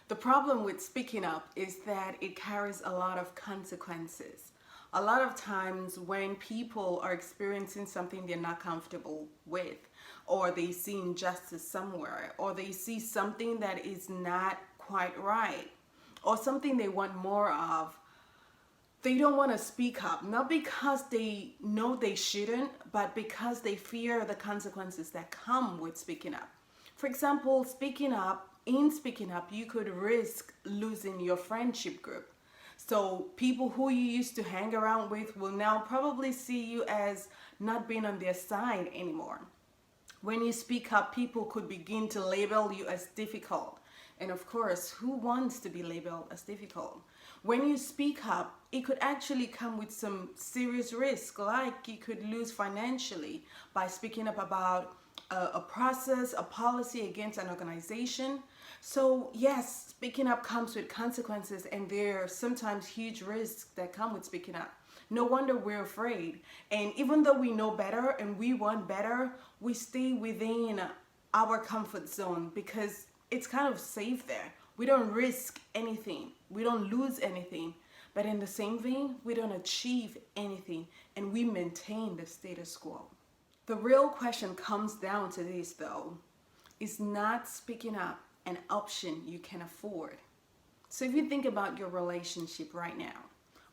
The problem with speaking up is that it carries a lot of consequences. A lot of times when people are experiencing something they're not comfortable with, or they see injustice somewhere, or they see something that is not quite right, or something they want more of, they don't want to speak up, not because they know they shouldn't, but because they fear the consequences that come with speaking up. For example, speaking up, you could risk losing your friendship group. So people who you used to hang around with will now probably see you as not being on their side anymore. When you speak up, people could begin to label you as difficult. And of course, who wants to be labeled as difficult? When you speak up, it could actually come with some serious risk, like you could lose financially by speaking up about a process, a policy against an organization. So yes, speaking up comes with consequences, and there are sometimes huge risks that come with speaking up. No wonder we're afraid. And even though we know better and we want better, we stay within our comfort zone because it's kind of safe there. We don't risk anything. We don't lose anything. But in the same vein, we don't achieve anything and we maintain the status quo. The real question comes down to this though. Is not speaking up an option you can afford? So if you think about your relationship right now,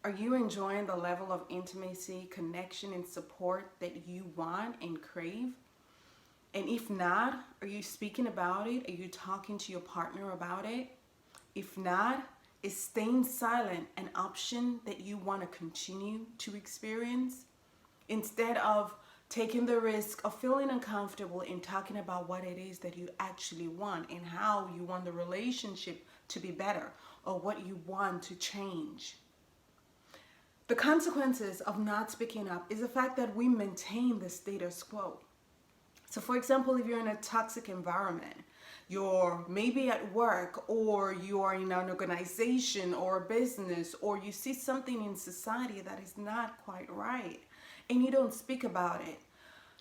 are you enjoying the level of intimacy, connection, and support that you want and crave? And if not, are you speaking about it? Are you talking to your partner about it? If not, is staying silent an option that you want to continue to experience? Instead of taking the risk of feeling uncomfortable in talking about what it is that you actually want and how you want the relationship to be better or what you want to change. The consequences of not speaking up is the fact that we maintain the status quo. So for example, if you're in a toxic environment, you're maybe at work or you're in an organization or a business, or you see something in society that is not quite right and you don't speak about it,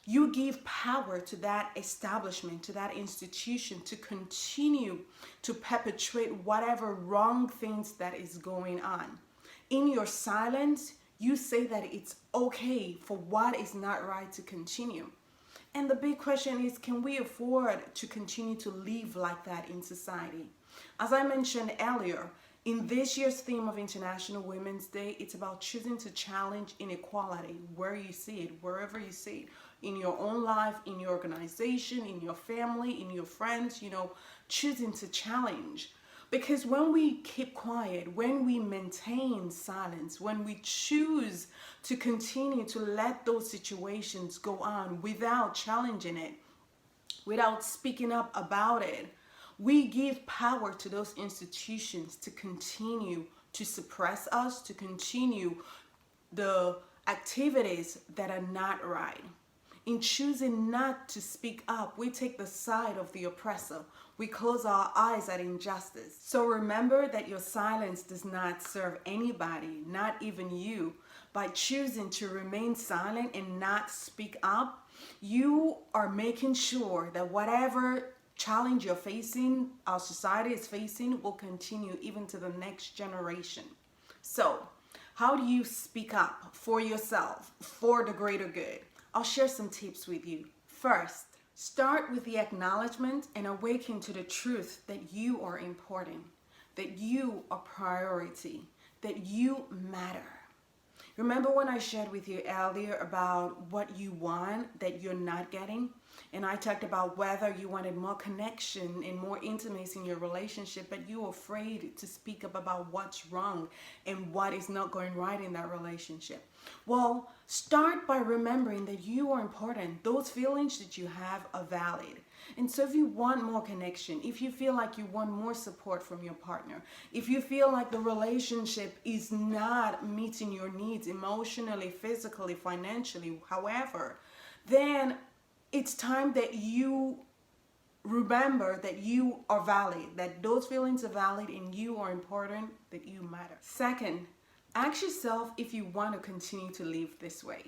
you give power to that establishment, to that institution to continue to perpetuate whatever wrong things that is going on. In your silence, you say that it's okay for what is not right to continue. And the big question is, can we afford to continue to live like that in society? As I mentioned earlier, in this year's theme of International Women's Day, it's about choosing to challenge inequality where you see it, wherever you see it, in your own life, in your organization, in your family, in your friends, choosing to challenge. Because when we keep quiet, when we maintain silence, when we choose to continue to let those situations go on without challenging it, without speaking up about it, we give power to those institutions to continue to suppress us, to continue the activities that are not right. In choosing not to speak up, we take the side of the oppressor. We close our eyes at injustice. So remember that your silence does not serve anybody, not even you. By choosing to remain silent and not speak up, you are making sure that whatever challenge you're facing, our society is facing, will continue even to the next generation. So, how do you speak up for yourself, for the greater good? I'll share some tips with you. First, start with the acknowledgement and awaken to the truth that you are important, that you are priority, that you matter. Remember when I shared with you earlier about what you want that you're not getting? And I talked about whether you wanted more connection and more intimacy in your relationship, but you're afraid to speak up about what's wrong and what is not going right in that relationship. Well, start by remembering that you are important. Those feelings that you have are valid. And so if you want more connection, if you feel like you want more support from your partner, if you feel like the relationship is not meeting your needs emotionally, physically, financially, however, then it's time that you remember that you are valid, that those feelings are valid and you are important, that you matter. Second, ask yourself if you want to continue to live this way.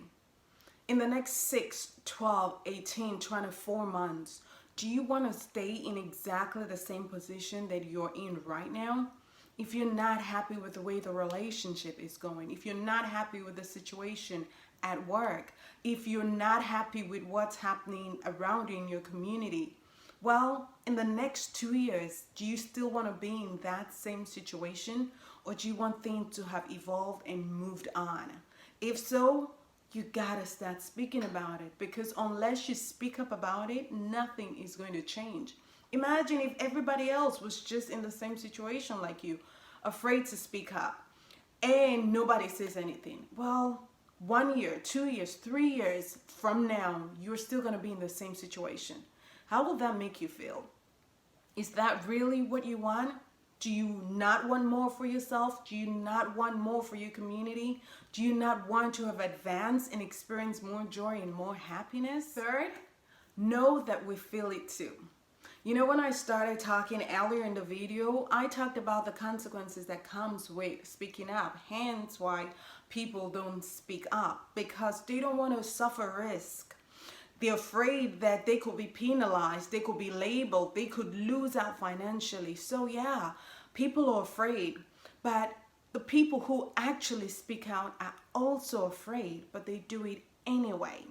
In the next 6, 12, 18, 24 months, Do you want to stay in exactly the same position that you're in right now? If you're not happy with the way the relationship is going, if you're not happy with the situation at work, if you're not happy with what's happening around you in your community, well, in the next 2 years, do you still want to be in that same situation, or do you want things to have evolved and moved on? If so, you gotta start speaking about it, because unless you speak up about it, nothing is going to change. Imagine if everybody else was just in the same situation like you, afraid to speak up, and nobody says anything. Well, 1 year, 2 years, 3 years from now, you're still going to be in the same situation. How will that make you feel? Is that really what you want? Do you not want more for yourself? Do you not want more for your community? Do you not want to have advanced and experienced more joy and more happiness? Third, know that we feel it too. You know, when I started talking earlier in the video, I talked about the consequences that comes with speaking up. Hence why people don't speak up, because they don't want to suffer risk. They're afraid that they could be penalized, they could be labeled, they could lose out financially. So yeah, people are afraid. But the people who actually speak out are also afraid, but they do it anyway.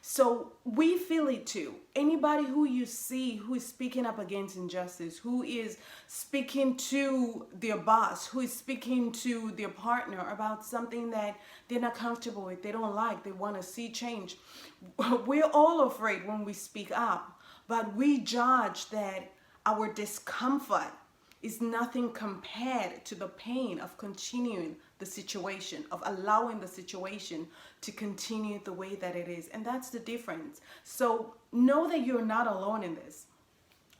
So we feel it too. Anybody who you see who is speaking up against injustice, who is speaking to their boss, who is speaking to their partner about something that they're not comfortable with, they don't like, they want to see change. We're all afraid when we speak up, but we judge that our discomfort is nothing compared to the pain of continuing the situation, of allowing the situation to continue the way that it is. And that's the difference. So know that you're not alone in this.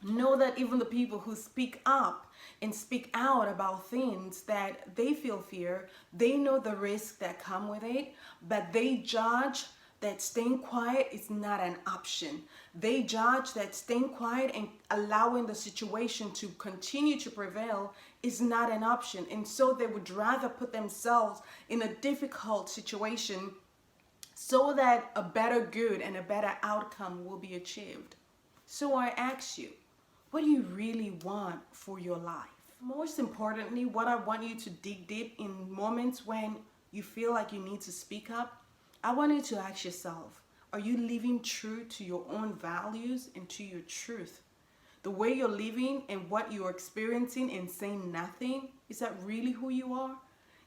Know that even the people who speak up and speak out about things that they feel fear, they know the risks that come with it, but they judge that staying quiet is not an option. They judge that staying quiet and allowing the situation to continue to prevail is not an option. And so they would rather put themselves in a difficult situation so that a better good and a better outcome will be achieved. So I ask you, what do you really want for your life? Most importantly, what I want you to dig deep in moments when you feel like you need to speak up, I want you to ask yourself, are you living true to your own values and to your truth? The way you're living and what you're experiencing and saying nothing, is that really who you are?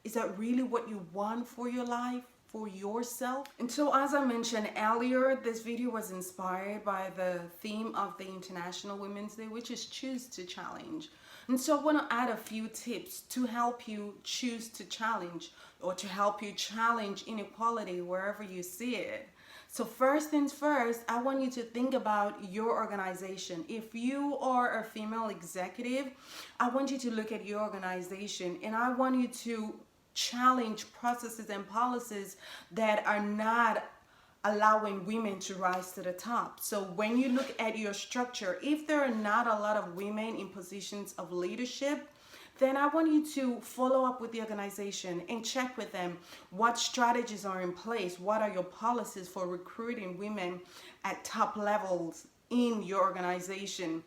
Is that really what you want for your life, for yourself? And so, as I mentioned earlier, this video was inspired by the theme of the International Women's Day, which is choose to challenge. And so I want to add a few tips to help you choose to challenge, or to help you challenge inequality wherever you see it. So first things first, I want you to think about your organization. If you are a female executive, I want you to look at your organization, and I want you to challenge processes and policies that are not allowing women to rise to the top. So when you look at your structure, if there are not a lot of women in positions of leadership, then I want you to follow up with the organization and check with them what strategies are in place. What are your policies for recruiting women at top levels in your organization?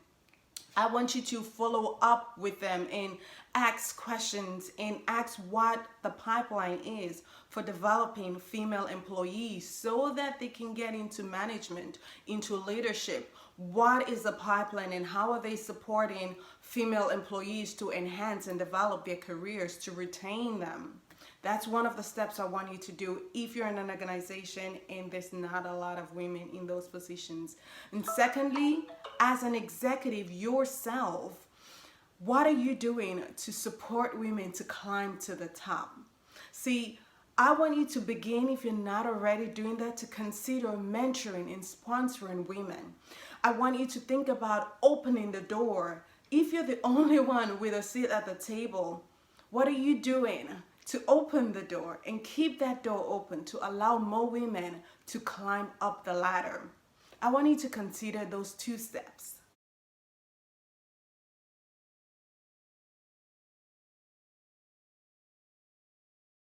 I want you to follow up with them and ask questions and ask what the pipeline is for developing female employees so that they can get into management, into leadership. What is the pipeline and how are they supporting female employees to enhance and develop their careers, to retain them? That's one of the steps I want you to do if you're in an organization and there's not a lot of women in those positions. And secondly, as an executive yourself, what are you doing to support women to climb to the top? See, I want you to begin, if you're not already doing that, to consider mentoring and sponsoring women. I want you to think about opening the door. If you're the only one with a seat at the table, what are you doing to open the door and keep that door open to allow more women to climb up the ladder? I want you to consider those two steps.